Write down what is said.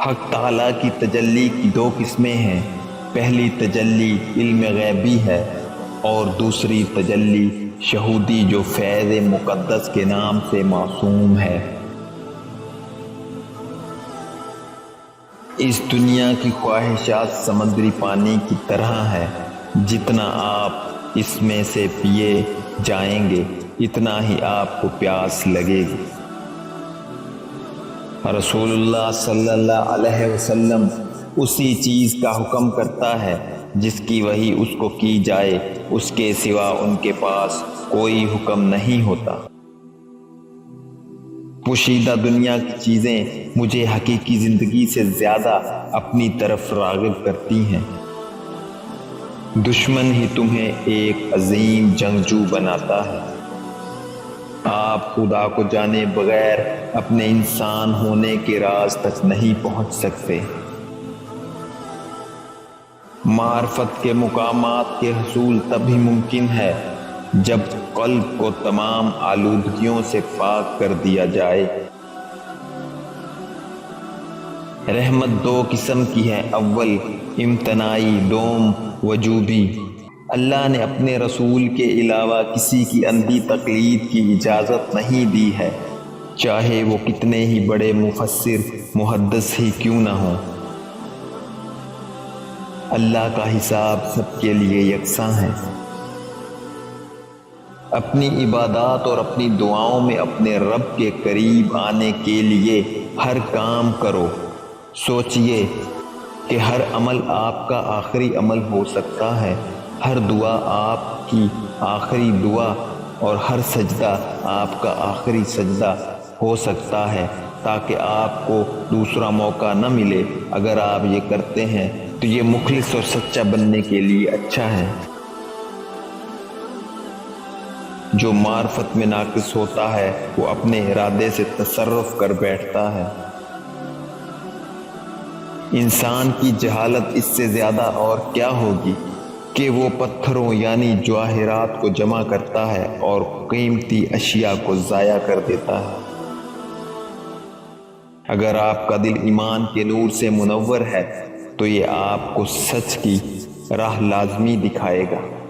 حق تعالیٰ کی تجلی کی دو قسمیں ہیں، پہلی تجلی علم غیبی ہے اور دوسری تجلی شہودی جو فیض مقدس کے نام سے موسوم ہے۔ اس دنیا کی خواہشات سمندری پانی کی طرح ہے، جتنا آپ اس میں سے پیے جائیں گے اتنا ہی آپ کو پیاس لگے گی۔ رسول اللہ صلی اللہ علیہ وسلم اسی چیز کا حکم کرتا ہے جس کی وحی اس کو کی جائے، اس کے سوا ان کے پاس کوئی حکم نہیں ہوتا۔ پوشیدہ دنیا کی چیزیں مجھے حقیقی زندگی سے زیادہ اپنی طرف راغب کرتی ہیں۔ دشمن ہی تمہیں ایک عظیم جنگجو بناتا ہے۔ آپ خدا کو جانے بغیر اپنے انسان ہونے کے راز تک نہیں پہنچ سکتے۔ معرفت کے مقامات کے حصول تبھی ممکن ہے جب قلب کو تمام آلودگیوں سے پاک کر دیا جائے۔ رحمت دو قسم کی ہے، اول امتناعی، دوم وجوبی۔ اللہ نے اپنے رسول کے علاوہ کسی کی اندھی تقلید کی اجازت نہیں دی ہے، چاہے وہ کتنے ہی بڑے مفسر محدث ہی کیوں نہ ہوں۔ اللہ کا حساب سب کے لیے یکساں ہے۔ اپنی عبادات اور اپنی دعاؤں میں اپنے رب کے قریب آنے کے لیے ہر کام کرو۔ سوچئے کہ ہر عمل آپ کا آخری عمل ہو سکتا ہے، ہر دعا آپ کی آخری دعا اور ہر سجدہ آپ کا آخری سجدہ ہو سکتا ہے، تاکہ آپ کو دوسرا موقع نہ ملے۔ اگر آپ یہ کرتے ہیں تو یہ مخلص اور سچا بننے کے لیے اچھا ہے۔ جو معرفت میں ناقص ہوتا ہے وہ اپنے ارادے سے تصرف کر بیٹھتا ہے۔ انسان کی جہالت اس سے زیادہ اور کیا ہوگی کہ وہ پتھروں یعنی جواہرات کو جمع کرتا ہے اور قیمتی اشیاء کو ضائع کر دیتا ہے۔ اگر آپ کا دل ایمان کے نور سے منور ہے تو یہ آپ کو سچ کی راہ لازمی دکھائے گا۔